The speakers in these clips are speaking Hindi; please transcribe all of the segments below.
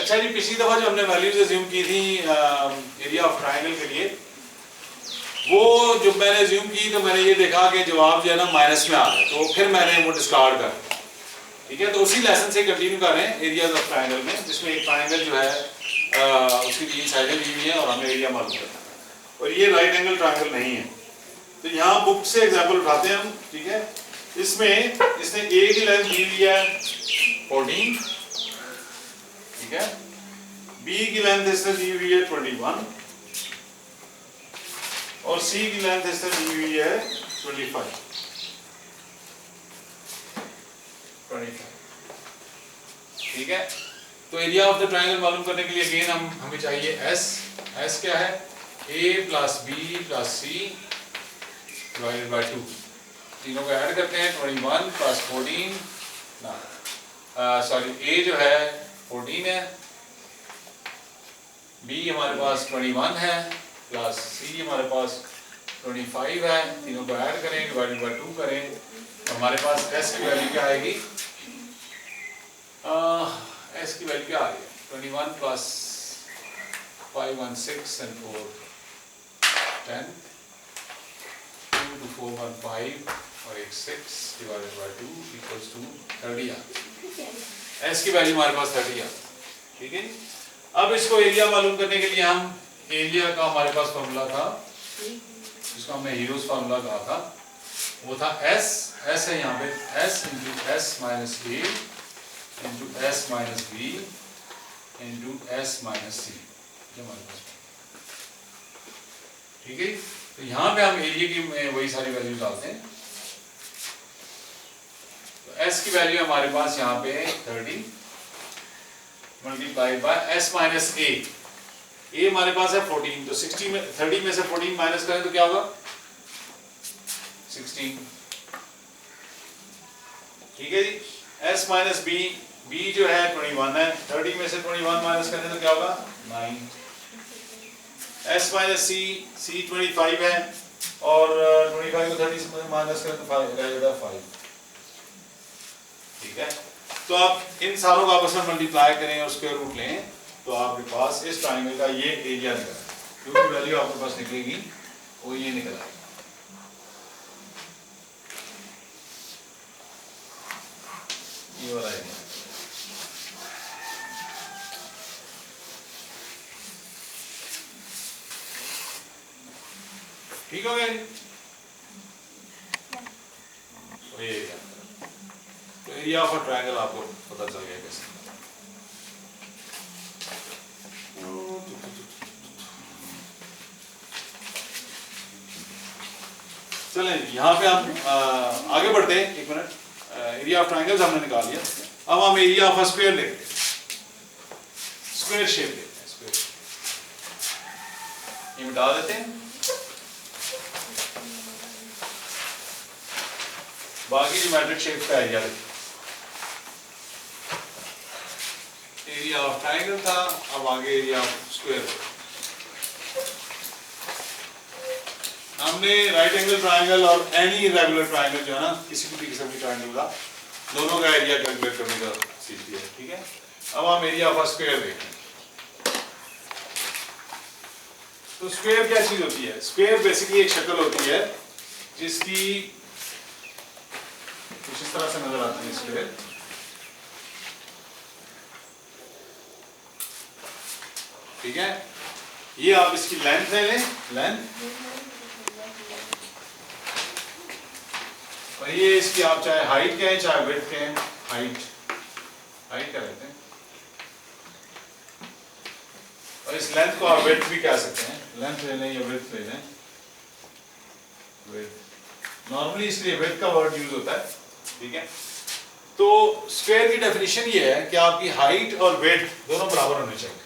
अच्छा जी, पिछली दफा जो हमने वैल्यूज अज्यूम की थी एरिया ऑफ ट्राइंगल के लिए, वो जब मैंने अज्यूम की तो मैंने ये देखा कि जवाब जो है ना माइनस में आ रहा है, तो फिर मैंने वो डिस्कार्ड कर दिया। ठीक है, तो उसी लेसन से कंटिन्यू कर रहे हैं एरियाज ऑफ ट्राइंगल में, जिसमें एक ट्राइंगल जो है उसकी 3 साइडें दी हुई हैं और हमें एरिया मालूम करना है, और ये राइट एंगल ट्राइंगल नहीं है। तो यहाँ बुक से एग्जाम्पल उठाते हैं हम। ठीक है, इसमें इसने ए की लेंथ दी हुई है 14, ठीक है, बी की लेंथ इसने दी हुई है 21 और सी की लेंथ इसने दी हुई है 25। ठीक है, तो एरिया ऑफ द ट्राइंगल मालूम करने के लिए अगेन हमें चाहिए एस क्या है, A plus B plus C divided by 2, तीनों को ऐड करते हैं 21 प्लस 14 सॉरी ए जो है 14 है, बी हमारे पास 21 है प्लस सी हमारे पास 25 है, तीनों को ऐड करें डिवाइडेड बाय 2 करें तो हमारे पास एस की वैल्यू क्या आएगी, एस की वैल्यू क्या आ रही है 21 प्लस 5 1 6 and 4 10, 2 to 4 1 5 और 1 6 divided by 2 equals to 30 uh, S की वैल्यू हमारे पास 30 आ। ठीक है, अब इसको एरिया मालूम करने के लिए हम एरिया का हमारे पास फॉर्मूला था जिसको हमने हीरोज फार्मूला कहा था, वो था एस है यहाँ पे S into S minus A into S minus B into S minus C हमारे पास। ठीक है, तो यहाँ पे हम एरिया की वही सारी वैल्यू डालते हैं। तो एस की वैल्यू हमारे पास यहाँ पे 30 मल्टीप्लाइड बाय एस माइनस ए हमारे पास है 14, तो 60 में 30 में से 14 माइनस करें तो क्या होगा 16। ठीक है जी, एस माइनस बी जो है 21 है, 30 में से 21 माइनस करें तो क्या होगा 9, एस माइनस सी 25 है और 25 को 30 से माइनस करें तो 5 रहेगा 5। ठीक है, तो आप इन सारों को आपस में मल्टीप्लाई करें और स्क्वायर रूट लें तो आपके पास इस ट्राइंगल का ये एरिया निकला, जो भी वैल्यू आपके पास निकलेगी वो ये निकल आएगी। ये वाला एरिया। ठीक हो गया जी, तो ये एरिया, तो एरिया ऑफ अ ट्राइंगल आपको पता चल गया कैसे। चलें, यहाँ पे हम आगे बढ़ते हैं। एक मिनट, एरिया ऑफ ट्राइंगल्स हमने निकाल लिया, अब हम एरिया ऑफ अ स्क्वायर लेते हैं, स्क्वायर शेप लेते हैं। स्क्वायर ये मिटा देते हैं, बाकी ज्योमेट्रिक शेप का एरिया लेते हैं। एरिया ऑफ ट्राइंगल था, अब आगे एरिया ऑफ स्क्वायर। हमने राइट एंगल ट्राइंगल और एनी इरेगुलर ट्राइंगल जो है ना, किसी भी किस्म की ट्राइंगल का, दोनों का एरिया कैलकुलेट करने का सीख लिया। ठीक है, अब हम एरिया ऑफ अ स्क्वायर देखते हैं। तो स्क्वायर क्या चीज होती है, स्क्वायर बेसिकली एक शक्ल होती है जिसकी कुछ इस तरह से नजर आती है स्क्वायर। ठीक है, ये आप इसकी लेंथ ले लें, लेंथ, और ये इसकी आप चाहे हाइट कहें चाहे विड्थ कहें, हाइट क्या कहते हैं, और इस लेंथ को आप विड्थ भी कह सकते हैं, लेंथ ले लें या विड्थ ले लें, विड्थ नॉर्मली इसलिए विड्थ का वर्ड यूज होता है। ठीक है, तो स्क्वायर की डेफिनेशन ये है कि आपकी हाइट और विड्थ दोनों बराबर होने चाहिए।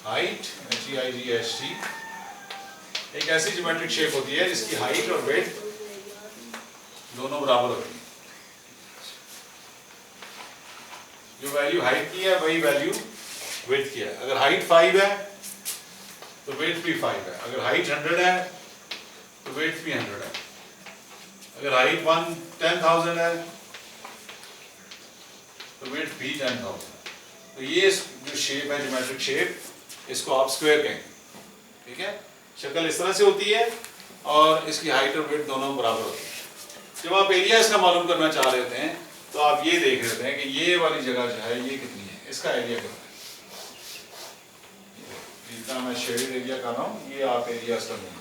हाइट HEIGHT एक ऐसी ज्योमेट्रिक शेप होती है जिसकी हाइट और विड्थ दोनों बराबर होती है। जो वैल्यू हाइट की है वही वैल्यू विड्थ की है। अगर हाइट 5 है तो विड्थ भी 5 है, अगर हाइट 100 है तो विड्थ भी 100 है, अगर हाइट 10,000 है तो विड्थ भी 10,000 है। तो ये जो शेप है ज्योमेट्रिक शेप, इसको आप स्क्वायर कहेंगे। ठीक है, शक्ल इस तरह से होती है और इसकी हाइट और वेट दोनों बराबर होती है। जब आप एरिया इसका मालूम करना चाह रहे होते हैं तो आप ये देख रहे होते हैं कि ये वाली जगह जो है ये कितनी है, इसका एरिया कितना है। जितना मैं शेडेड एरिया कर रहा हूँ ये आप एरिया इसका ढूंढ रहे हैं।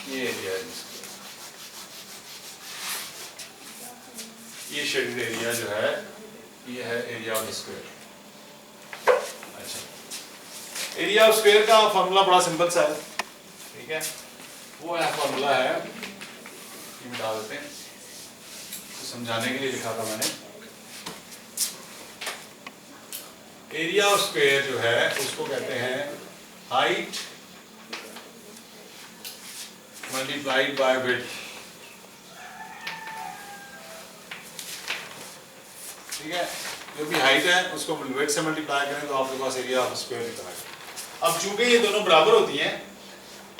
ये एरिया है, ये शेडेड एरिया जो है ये है एरिया ऑफ स्क्वायर। अच्छा, एरिया ऑफ स्क्वायर का फॉर्मूला बड़ा सिंपल सा है। ठीक है, वो है फॉर्मूला है, ये मिटा देते हैं, तो समझाने के लिए लिखा था मैंने। एरिया ऑफ स्क्वायर जो है उसको कहते हैं हाइट मल्टीप्लाइड बाय विड्थ। ठीक है, जो भी हाइट है उसको विड्थ से मल्टीप्लाई करें तो आपके पास एरिया ऑफ स्क्वायर निकल आएगा। अब चूंकि ये दोनों बराबर होती हैं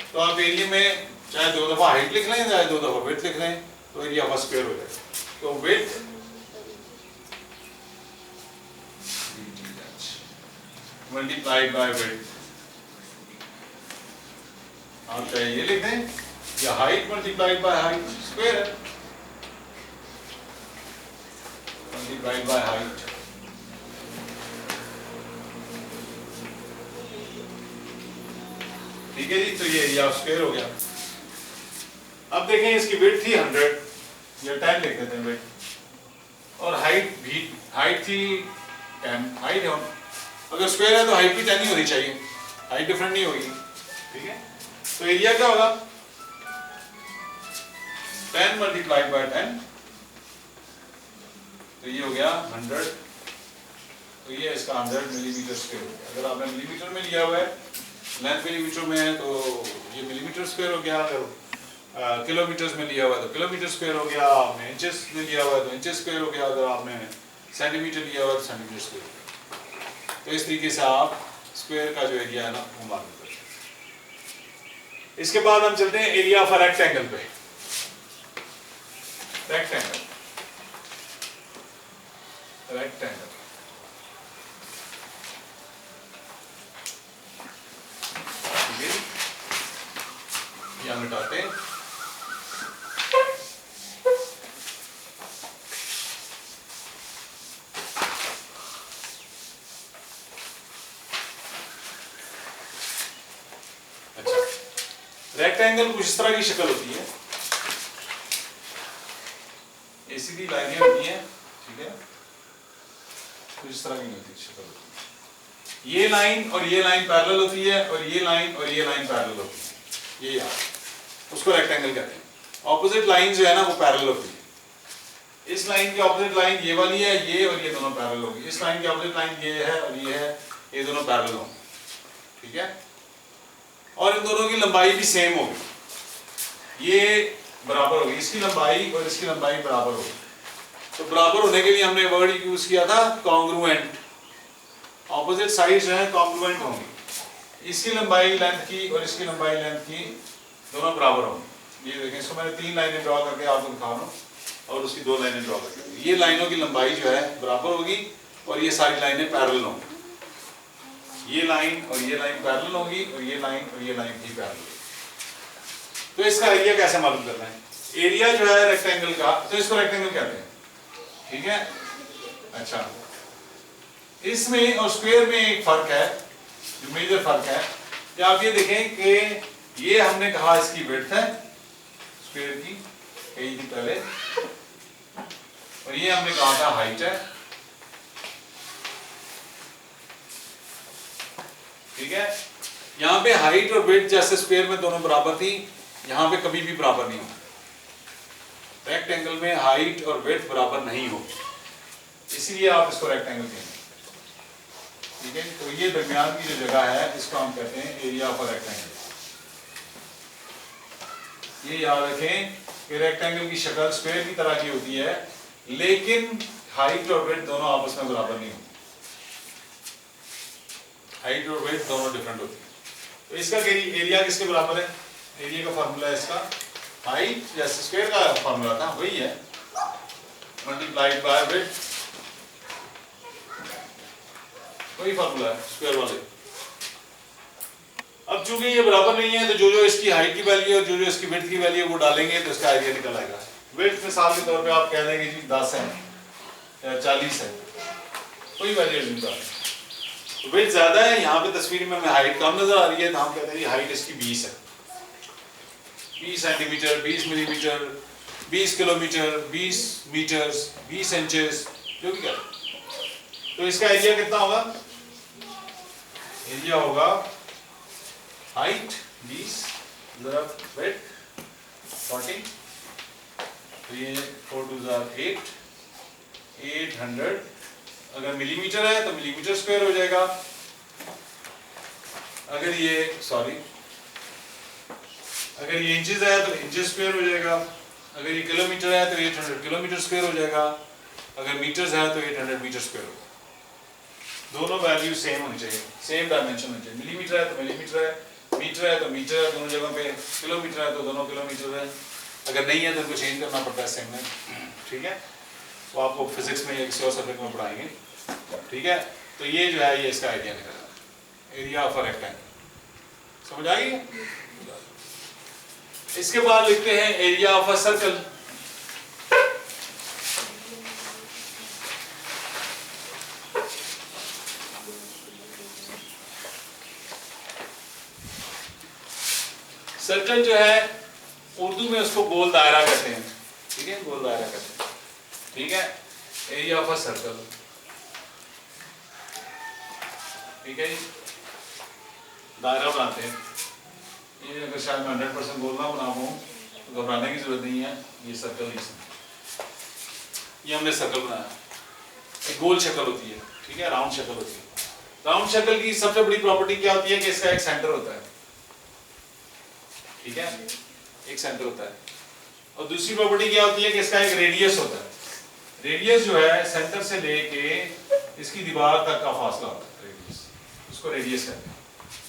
तो आप एरिया में चाहे 2 दफा हाइट लिख लें चाहे 2 दफा विड्थ लिख लें तो एरिया ऑफ स्क्वायर हो जाएगा। तो विड्थ मल्टीप्लाइड बाय विड्थ, आप चाहे ये लिख दें या height multiplied by height, square है, मल्टीप्लाइड बाय हाइट। ठीक है जी, तो ये एरिया ऑफ स्क्वायर हो गया। अब देखें इसकी विड्थ थी 100 या 10 लिख देते हैं विड्थ, और हाइट थी 10, हाइट है, अगर स्क्वायर है तो हाइट भी 10 ही होनी चाहिए, हाइट डिफरेंट नहीं होगी। ठीक है, तो एरिया क्या होगा 10 मल्टीप्लाइड बाय 10, तो ये हो गया 100, तो ये इसका 100 मिलीमीटर स्क्वायर हो गया। अगर आपने मिलीमीटर में लिया हुआ है, लेंथ मिलीमीटर में है तो ये मिलीमीटर स्क्वायर हो गया, अगर किलोमीटर्स में लिया हुआ है तो किलोमीटर स्क्वायर हो गया, आपने इंचेस में लिया हुआ है तो इंचेस स्क्वायर हो गया, अगर आपने सेंटीमीटर लिया हुआ है तो सेंटीमीटर स्क्वायर हो गया। तो इस तरीके से आप स्क्वायर का जो एरिया है ना वो मालूम करते हैं। इसके बाद हम चलते हैं एरिया ऑफ रेक्टेंगल पे। रेक्टेंगल यहां मिटाते हैं। अच्छा, रेक्टेंगल कुछ इस तरह की शक्ल होती है, ये सीधी लाइनें होती हैं। ठीक है, कुछ इस तरह की होती शक्ल होती है, ये लाइन और ये लाइन पैरेलल होती है और ये लाइन और ये लाइन पैरेलल होती है, ये यार उसको रेक्टेंगल कहते हैं। ऑपोजिट लाइन जो है ना वो पैरेलल होती है। इस लाइन की ऑपोजिट लाइन ये वाली है, ये और ये दोनों पैरेलल होगी। इस लाइन की ऑपोजिट लाइन ये है और ये है, ये दोनों पैरेलल होंगे। ठीक है, और इन दोनों की लंबाई भी सेम होगी, ये बराबर होगी, इसकी लंबाई और इसकी लंबाई बराबर होगी। तो बराबर होने के लिए हमने वर्ड यूज किया था कॉन्ग्रुएंट, ऑपोजिट साइड जो है कॉन्ग्रुएंट होंगी। इसकी लंबाई लेंथ की और इसकी लंबाई लेंथ की दोनों बराबर होंगी। ये देखें, इसको मैंने 3 लाइनें ड्रॉ करके आपको दिखा रहा हूँ और उसकी 2 लाइनें ड्रॉ करके, ये लाइनों की लंबाई जो है बराबर होगी और ये सारी लाइनें पैरेलल होंगी। ये लाइन और ये लाइन पैरेलल होगी और ये लाइन और ये लाइन भी पैरेलल होगी। तो इसका एरिया कैसे मालूम करना है? एरिया जो है रेक्टेंगल का, तो इसको रेक्टेंगल कहते हैं। ठीक है, अच्छा, इसमें और स्क्वायर में एक फर्क है, जो मेजर फर्क है कि आप ये देखें कि ये हमने कहा इसकी विड्थ है स्क्वायर की, कही थी पहले, और ये हमने कहा था हाइट है। ठीक है, यहां पे हाइट और विड्थ जैसे स्क्वायर में दोनों बराबर थी, यहां पे कभी भी बराबर नहीं होगी। रेक्टेंगल में हाइट और विड्थ बराबर नहीं होगी, इसीलिए आप इसको रेक्टेंगल कहेंगे। ठीक है, तो ये दरमियान की जो जगह है इसको हम कहते हैं एरिया ऑफ रेक्टेंगल। ये याद रखें कि रेक्टेंगल की शक्ल स्क्वायर की तरह की होती है, लेकिन हाइट और विड्थ दोनों आपस में बराबर नहीं होती, हाइट और विड्थ दोनों डिफरेंट होती है। तो इसका एरिया किसके बराबर है? एरिया का फार्मूला है इसका हाइट जैसे स्क्वायर का फॉर्मूला था वही है, मल्टीप्लाइड बाय विड्थ, वही फॉर्मूला है स्क्वायर वाले। अब चूंकि ये बराबर नहीं है तो जो जो इसकी हाइट की वैल्यू है और जो जो इसकी विड्थ की वैल्यू है वो डालेंगे तो इसका आइडिया निकल आएगा। विड्थ मिसाल के तौर पे आप कह देंगे जी 10 है या 40 है, कोई वैल्यू नहीं डालेंगे। विड्थ ज्यादा है, यहाँ पे तस्वीर में हमें हाइट कम नजर आ रही है तो हम कहते हैं जी हाइट इसकी 20 है, 20 centimetre, 20 millimetre, 20 kilometre, 20 metres, 20 inches, जो भी करें। तो इसका एरिया कितना होगा? एरिया होगा हाइट 20 विड्थ 40, तो ये 4 2 8, 800। अगर मिलीमीटर है तो मिलीमीटर स्क्वायर हो जाएगा, अगर ये इंचेस है तो इंचेस स्क्वायर हो जाएगा, अगर ये किलोमीटर है तो 800 किलोमीटर स्क्वायर हो जाएगा, अगर मीटर्स है तो 800 मीटर स्क्वायर होगा। दोनों वैल्यू सेम होनी चाहिए, सेम डायमेंशन होनी चाहिए। मिलीमीटर है तो मिलीमीटर है, मीटर है तो मीटर है दोनों जगहों पे, किलोमीटर है तो दोनों किलोमीटर है, अगर नहीं है तो उनको चेंज करना पड़ता है सेम में। ठीक है, वो आपको फिजिक्स में या किसी और सब्जेक्ट में पढ़ाएंगे। ठीक है, तो ये जो है ये इसका आइडिया निकला, एरिया ऑफ अ रेक्टेंगल। समझ आ गई? इसके बाद लिखते हैं area of a circle. Circle जो है उर्दू में उसको गोल दायरा कहते हैं। ठीक है, गोल दायरा कहते हैं। ठीक है, एरिया ऑफ अ सर्कल। ठीक है जी, दायरा बनाते हैं। ये अगर शायद मैं 100% गोल ना बना पाऊँ तो घबराने की जरूरत नहीं है, ये सर्कल ही है। ये हमने सर्कल बनाया, एक गोल शक्ल होती है। ठीक है, राउंड शक्ल होती है। राउंड शक्ल की सबसे बड़ी प्रॉपर्टी क्या होती है कि इसका एक सेंटर होता है। ठीक है, एक सेंटर होता है, और दूसरी प्रॉपर्टी क्या होती है कि इसका एक रेडियस होता है। रेडियस जो है सेंटर से लेके इसकी दीवार तक का फासला होता है, रेडियस, उसको रेडियस कहते हैं।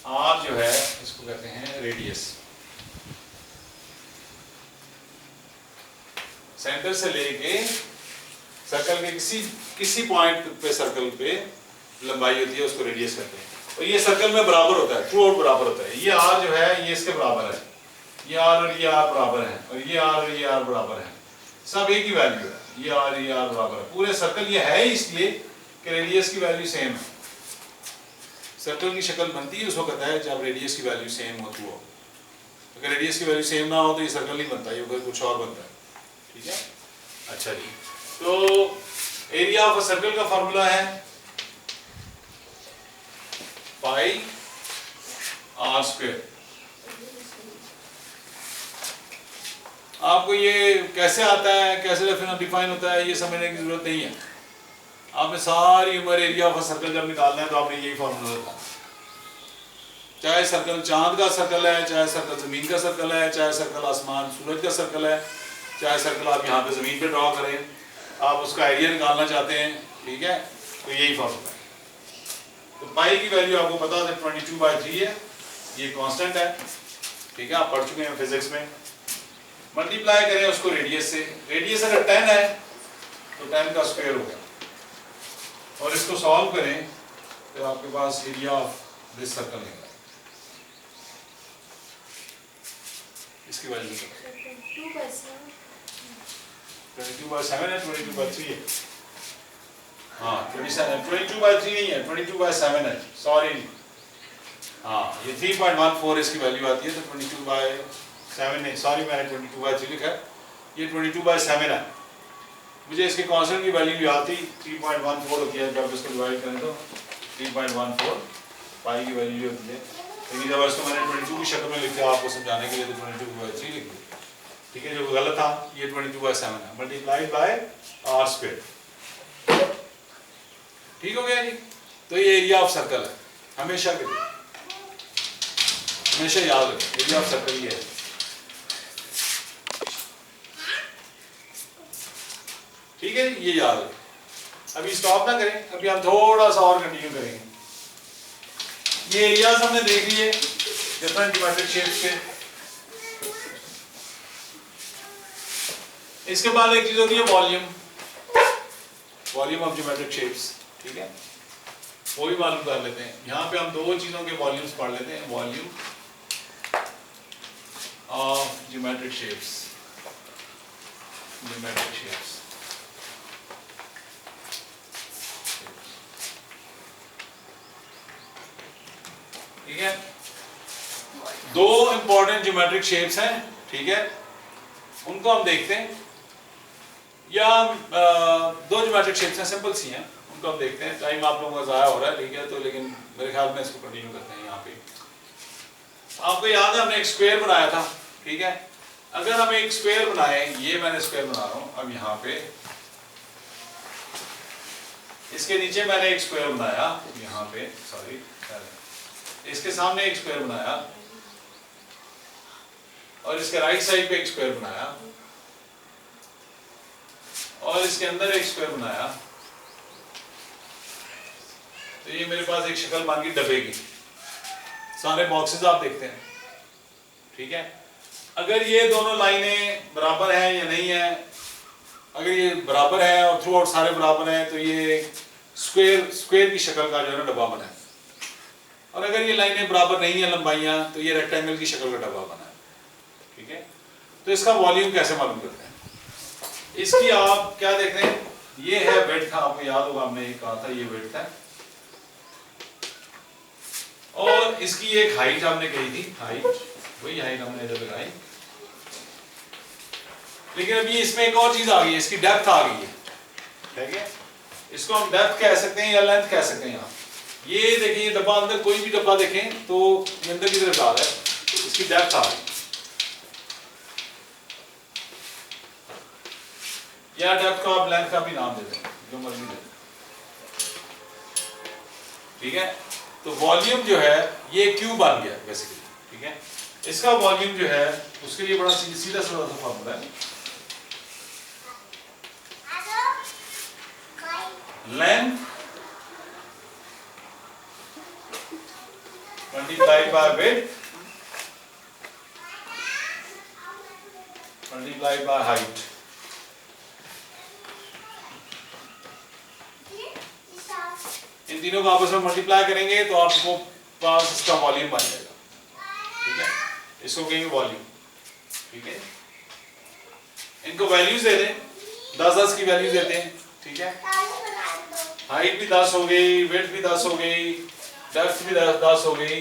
आर जो है इसको कहते हैं रेडियस। सेंटर से लेके सर्कल के किसी पॉइंट पे सर्कल पे लंबाई होती है, उसको रेडियस कहते हैं। और ये सर्कल में बराबर होता है, थ्रू आउट बराबर होता है। ये आर जो है ये इसके बराबर है, ये आर और ये आर बराबर है, और ये आर और ये आर बराबर है, सब एक ही वैल्यू है। ये आर बराबर है पूरे सर्कल। ये है इसलिए कि रेडियस की वैल्यू सेम है। सर्कल की शक्ल बनती है उस वक्त है जब रेडियस की वैल्यू सेम होती हो। अगर रेडियस की वैल्यू सेम ना हो तो ये सर्कल नहीं बनता, ये कुछ और बनता है। ठीक है, अच्छा जी, तो एरिया ऑफ अ सर्कल का फॉर्मूला है पाई आर स्क्वायर। आपको ये कैसे आता है, कैसे डिफाइन होता है, ये समझने की जरूरत नहीं है। आपने सारी उम्र एरिया ऑफ अ सर्कल जब निकालना है तो आपने यही फॉर्मूला रखा। चाहे सर्कल चांद का सर्कल है, चाहे सर्कल जमीन का सर्कल है, चाहे सर्कल आसमान सूरज का सर्कल है, चाहे सर्कल आप यहाँ पे जमीन पे ड्रॉ करें, आप उसका एरिया निकालना चाहते हैं। ठीक है, तो यही फॉर्मूला है। तो पाई की वैल्यू आपको पता है 22/3 है, ये कांस्टेंट है। ठीक है, आप पढ़ चुके हैं फिजिक्स में। मल्टीप्लाई करें उसको रेडियस से, रेडियस अगर 10 है तो 10 का स्क्वायर हो गया, और इसको सॉल्व करें तो आपके पास एरिया ऑफ दिस सर्कल निकला। इसकी वैल्यू 22/7 है, 22/3 है। हाँ 22/3 नहीं है, 22/7 है, सॉरी। हाँ ये 3.14 इसकी वैल्यू आती है, तो 22/7 नहीं, सॉरी मैंने 22/3 लिखा है, ये 22/7 है। मुझे इसके कांस्टेंट की वैल्यू याद थी, 3.14 होती है, जब इसको डिवाइड करें तो 3.14 पाई की वैल्यू होती है। लेकिन जब इसको मैंने 22 की शक्ल में लिखा आपको समझाने के लिए, तो 22/3 लिख दिया। ठीक है, जो गलत था ये 22/7 है, मल्टीप्लाइड बाय आर स्क्वायर। ठीक हो गया जी। तो ये एरिया ऑफ सर्कल है, हमेशा के लिए, हमेशा याद रखें एरिया ऑफ सर्कल ये है। ठीक है, ये याद रखें। अभी स्टॉप ना करें, अभी हम थोड़ा सा और कंटिन्यू करेंगे। ये एरियाज हमने देख लिए डिफरेंट ज्योमेट्रिक शेप्स के। इसके बाद एक चीज होती है volume, volume of geometric shapes, ठीक है, वो भी मालूम कर लेते हैं। यहाँ पे हम दो चीजों के वॉल्यूम्स पढ़ लेते हैं, volume of geometric shapes, geometric shapes. ठीक है, दो इंपॉर्टेंट ज्योमेट्रिक शेप्स हैं, ठीक है, उनको हम देखते हैं, या दो ज्योमेट्रिक शेप्स हैं, सिंपल सी हैं, उनको हम देखते हैं। टाइम आप लोगों का ज़ाया हो रहा है, ठीक है, तो लेकिन मेरे ख्याल में इसको कंटिन्यू करते हैं। यहाँ पे आपको याद है हमने एक स्क्वायर बनाया था, ठीक है, अगर हम एक स्क्वायर बनाए, ये मैंने स्क्वायर बना रहा हूँ, अब यहाँ पे इसके नीचे मैंने एक स्क्वायर बनाया, यहाँ पे सॉरी, इसके सामने एक स्क्वायर बनाया, और इसके राइट साइड पे एक स्क्वायर बनाया, और इसके अंदर एक स्क्वायर बनाया, तो ये मेरे पास एक शक्ल बन गई डब्बे की। सारे बॉक्सेस आप देखते हैं, ठीक है। अगर ये दोनों लाइनें बराबर हैं या नहीं है, अगर ये बराबर है और थ्रू आउट सारे बराबर हैं, तो ये स्क्वायर की शक्ल का जो है ना डब्बा बना है। और अगर ये लाइनें बराबर नहीं है लंबाइयां, तो ये रेक्टेंगल की शक्ल का डब्बा बना है, ठीक है। तो इसका वॉल्यूम कैसे मालूम करते हैं? इसकी आप क्या देखते हैं, ये है विड्थ, आपको याद होगा हमने ये कहा था, ये विड्थ है, और इसकी एक हाइट हमने कही थी, हाइट, वही हाइट हमने इधर लगाई। लेकिन अभी इसमें एक और चीज आ गई है, इसकी डेप्थ आ गई है, ठीक है। इसको हम डेप्थ कह सकते हैं या लेंथ कह सकते हैं। यहाँ ये देखिए, ये डब्बा, अंदर कोई भी डब्बा देखें तो अंदर की तरफ जा रहा है, इसकी डेप्थ आ गई, या डेप्थ को आप लेंथ का भी नाम दे दें, जो मर्जी दे, ठीक है। तो वॉल्यूम जो है ये क्यू बन गया बेसिकली, ठीक है। इसका वॉल्यूम जो है उसके लिए बड़ा सीधा सा फॉर्मूला है, length multiplied by width multiplied by height. इन तीनों को आपस में मल्टीप्लाई करेंगे तो आपको पास इसका वॉल्यूम बन जाएगा, ठीक है। इसको कहेंगे वॉल्यूम, ठीक है। इनको वैल्यूज दे दें, 10-10 की वैल्यूज देते हैं, ठीक है। हाइट भी 10 हो गई, विड्थ भी 10 हो गई, डेप्थ भी 10 हो गई,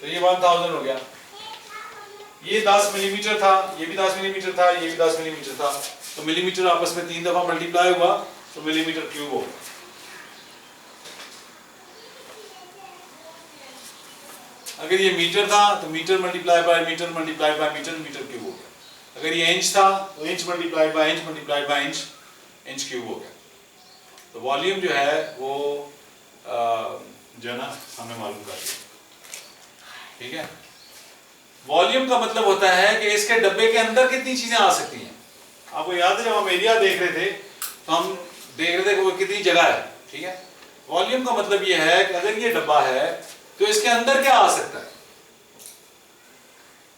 तो ये 1000 हो गया। ये 10 मिलीमीटर था, ये भी 10 मिलीमीटर था, ये भी 10 मिलीमीटर था, तो मिलीमीटर आपस में 3 दफा मल्टीप्लाई हुआ तो मिलीमीटर क्यूब हो। अगर ये मीटर था तो metre multiply by metre multiply by metre, metre cube हो गया। अगर ये इंच था तो inch multiply by inch multiply by inch, inch cube हो गया। तो वॉल्यूम जो है वो जो है ना हमें मालूम कर लिया, ठीक है। वॉल्यूम का मतलब होता है कि इसके डब्बे के अंदर कितनी चीजें आ सकती हैं। आपको याद है जब हम एरिया देख रहे थे तो हम देख रहे थे कि वो कितनी जगह है, ठीक है। वॉल्यूम का मतलब ये है कि अगर ये डब्बा है तो इसके अंदर क्या आ सकता है,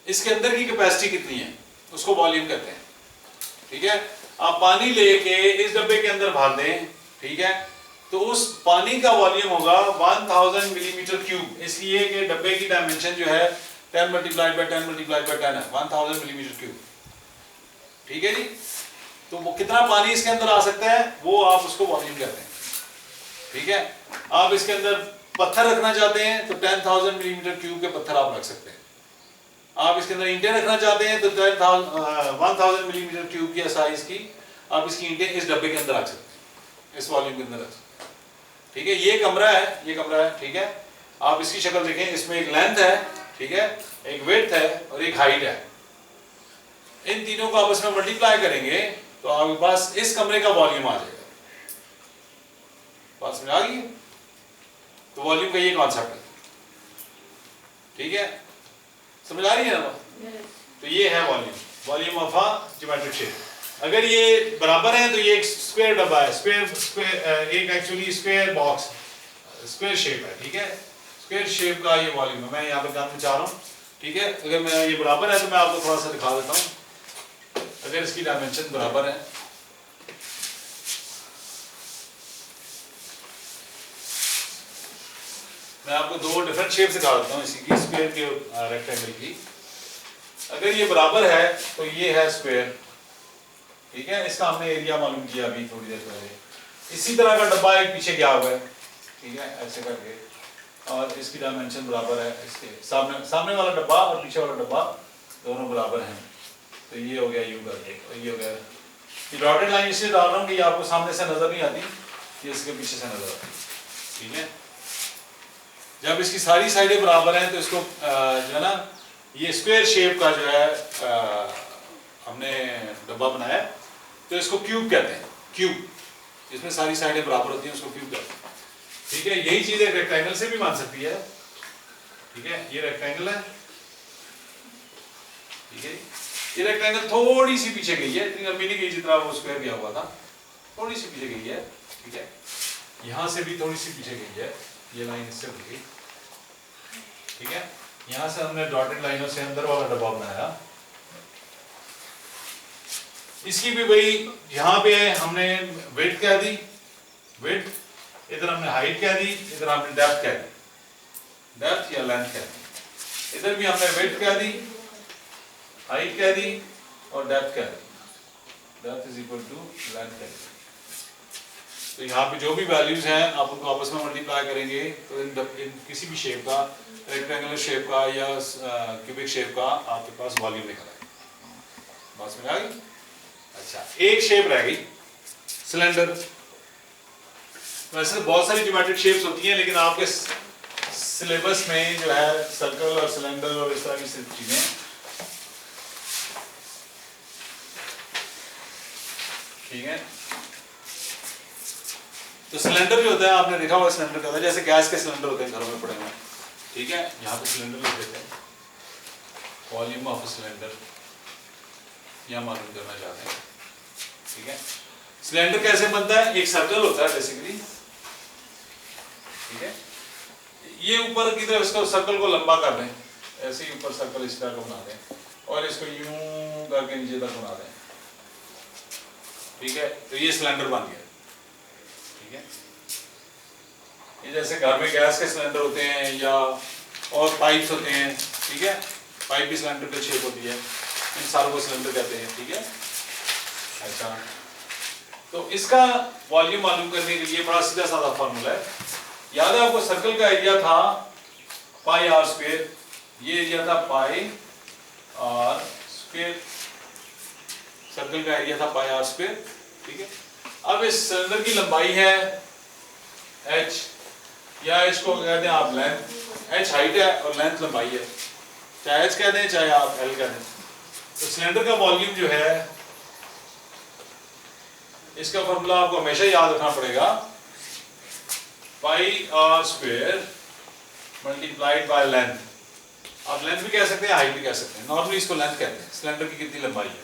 इसके अंदर की कैपेसिटी कितनी है, उसको वॉल्यूम कहते हैं, ठीक है। आप पानी लेके इस डब्बे के अंदर भर दें, ठीक है, तो उस पानी का वॉल्यूम होगा 1000 मिलीमीटर क्यूब, इसलिए कि डब्बे की डायमेंशन जो है 10 मल्टीप्लाइड बाय 10 मल्टीप्लाइड बाय 10 है, 1000 मिलीमीटर क्यूब, ठीक है जी। तो वो कितना पानी इसके अंदर आ सकता है वो आप उसको वॉल्यूम कहते हैं, ठीक है। आप इसके अंदर पत्थर रखना चाहते हैं तो 10,000 मिलीमीटर क्यूब के पत्थर आप रख सकते हैं। आप इसके अंदर ईंटें रखना चाहते हैं तो 1000 मिलीमीटर क्यूब की साइज की आप इसकी ईंटें इस डब्बे के अंदर रख सकते हैं, इस वॉल्यूम के अंदर रख सकते हैं, ठीक है। ये कमरा है, ये कमरा है, ठीक है। आप इसकी शक्ल देखें, इसमें एक लेंथ है, ठीक है, एक विड्थ है और एक हाइट है। इन तीनों को आपस में मल्टीप्लाई करेंगे तो आपके पास इस कमरे का वॉल्यूम आ जाएगा। बात समझ आ गई? तो वॉल्यूम का ये कॉन्सेप्ट है, ठीक है, समझ आ रही है ना? तो ये है volume, volume of a geometric shape. अगर ये बराबर है तो ये एक स्क्वायर डब्बा है, स्क्वायर एक actually square box, square shape है, ठीक है, स्क्वायर शेप का ये वॉल्यूम है, मैं यहाँ पे गन में चाह रहा हूँ, ठीक है। अगर मैं ये बराबर है तो मैं आपको थोड़ा सा दिखा देता हूँ। अगर इसकी डायमेंशन बराबर है, मैं आपको दो डिफरेंट शेप दिखा देता हूँ इसी की, स्क्वायर के रेक्टेंगल की। अगर ये बराबर है तो ये है स्क्वायर, ठीक है। इसका हमने एरिया मालूम किया अभी थोड़ी देर पहले। इसी तरह का डब्बा एक पीछे गया हुआ है, ठीक है, ऐसे करके, और इसकी डायमेंशन बराबर है, इसके सामने वाला डब्बा और पीछे वाला डब्बा दोनों बराबर हैं। तो ये हो गया यूं करके, और ये हो गया। ये डॉटेड लाइन इसलिए डाल रहा हूँ कि ये आपको सामने से नजर नहीं आती, ये इसके पीछे से नजर आती, ठीक है। जब इसकी सारी साइडें बराबर हैं तो इसको जो है ना, ये स्क्वायर शेप का जो है हमने डब्बा बनाया, तो इसको क्यूब कहते हैं, क्यूब। इसमें सारी साइडें बराबर होती हैं, उसको क्यूब कहते हैं, ठीक है। यही चीज एक रेक्टेंगल से भी मान सकती है, ठीक है। ये रेक्टेंगल है, ठीक है। ये रेक्टेंगल थोड़ी सी पीछे गई है, इतनी लंबी नहीं गई जितना वो स्क्वायर गया हुआ था, थोड़ी सी पीछे गई है, ठीक है। यहां से भी थोड़ी सी पीछे गई है, ये लाइन इससे हो गई, ठीक है। यहां से हमने डॉटेड लाइनों से अंदर वाला डब्बा बनाया। इसकी भी वही, यहाँ पे हमने वेट कह दी, वेट, इधर हमने हाइट कह दी, इधर हमने डेप्थ कह दी, डेप्थ या लेंथ कह दी। इधर भी हमने वेट कह दी, हाइट कह दी और डेप्थ कह दी, depth is equal to length कह दी। तो यहाँ पे जो भी वैल्यूज हैं आप उनको आपस में मल्टीप्लाई करेंगे तो इन किसी भी शेप का, रेक्टेंगुलर शेप का या क्यूबिक शेप का आपके पास वॉल्यूम निकल आएगा। बस में आ गई। अच्छा, एक शेप रह गई, सिलेंडर। वैसे तो बहुत सारी ज्योमेट्रिक शेप्स होती हैं, लेकिन आपके सिलेबस में जो है सर्कल और सिलेंडर और इस तरह की सिर्फ चीजें, ठीक है। तो सिलेंडर जो होता है, आपने देखा होगा सिलेंडर का होता है, जैसे गैस के सिलेंडर होते हैं घरों में पड़े हुए, ठीक है। यहाँ पे सिलेंडर लिख देते हैं, वॉल्यूम ऑफ सिलेंडर यहाँ मालूम करना चाहते हैं, ठीक है। सिलेंडर कैसे बनता है? एक सर्कल होता है बेसिकली, ठीक है। ये ऊपर की तरफ इसको सर्कल को लंबा कर दें, ऐसे ही ऊपर सर्कल इस तरह का बना दें और इसको यूं करके नीचे तक बना दें, ठीक है। तो ये सिलेंडर बन गया, ठीक है। ये जैसे घर में गैस के सिलेंडर होते हैं या और पाइप्स होते हैं, ठीक है। पाइप भी सिलेंडर की शेप होती है, इन सारों को सिलेंडर कहते हैं, ठीक है। अच्छा, तो इसका वॉल्यूम मालूम करने के लिए बड़ा सीधा साधा फार्मूला है। याद है आपको, सर्कल का एरिया था पाई आर स्क्वायर, ये एरिया था पाई आर स्क्वायर, सर्कल का एरिया था पाई आर स्क्वायर, ठीक है। अब इस सिलेंडर की लंबाई है h, या इसको कहते हैं आप लेंथ, h हाइट है और लेंथ लंबाई है, चाहे h कह दें चाहे आप l कह दें। तो सिलेंडर का वॉल्यूम जो है, इसका फॉर्मूला आपको हमेशा याद रखना पड़ेगा, pi R square multiplied by length. आप लेंथ भी कह सकते हैं, हाइट भी कह सकते हैं, नॉर्मली इसको लेंथ कहते हैं, सिलेंडर की कितनी लंबाई है,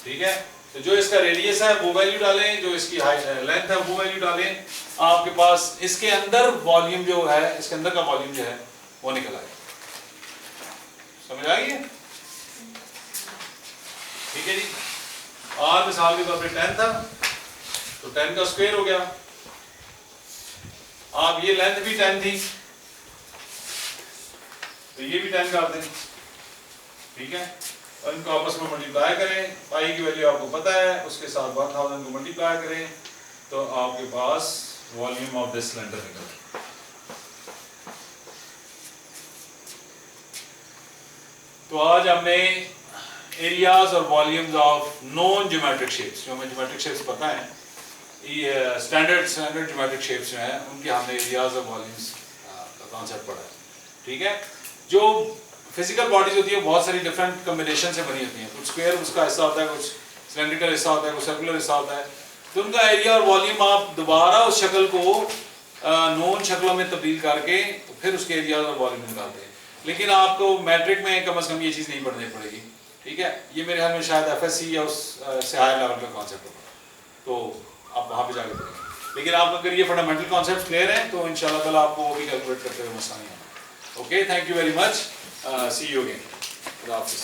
ठीक है। तो जो इसका रेडियस है वो वैल्यू डालें, जो इसकी लेंथ है वो वैल्यू डालें, आपके पास इसके अंदर वॉल्यूम जो है, इसके अंदर का वॉल्यूम जो है वो निकल आएगा। समझ आ गई? ठीक है जी। आर मिसाल के तौर पे 10 था, तो 10 का स्क्वायर हो गया। आप ये लेंथ भी 10 थी, तो ये भी 10 कर दें, ठीक है। और इनको आपस में मल्टीप्लाई करें, पाई की वैल्यू आपको पता है, उसके साथ 1000 को मल्टीप्लाई करें तो आपके पास वॉल्यूम ऑफ दिस सिलेंडर निकल। तो आज हमने एरियाज और volumes of non geometric shapes, जो हमें ज्योमेट्रिक शेप्स पता है, ये स्टैंडर्ड ज्योमेट्रिक शेप्स जो हैं, उनके हमने एरियाज और वॉल्यूम्स का कॉन्सेप्ट पढ़ा है, ठीक है। जो फिजिकल बॉडीज होती है बहुत सारी डिफरेंट कॉम्बिनेशन से बनी होती हैं, कुछ स्क्वायर उसका हिस्सा होता है, कुछ सिलेंड्रिकल हिस्सा होता है, कुछ सर्कुलर हिस्सा होता है। तो उनका एरिया और वॉल्यूम आप दोबारा उस शक्ल को नॉन शक्लों में तब्दील करके तो फिर उसके एरिया और वॉल्यूम निकालते हैं। लेकिन आपको मैट्रिक में कम से कम ये चीज़ नहीं पढ़नी पड़ेगी, ठीक है। ये मेरे ख्याल में शायद FSC या उससे हायर लेवल का कॉन्सेप्ट होगा, तो आप वहाँ पे जाके पढ़ेंगे। लेकिन आप अगर ये फंडामेंटल कॉन्सेप्ट क्लियर हैं तो इंशाल्लाह ताला आपको वो भी कैलकुलेट करते हुए मसला नहीं आना। Okay, thank you very much, see you again, खुदा हाफिज़।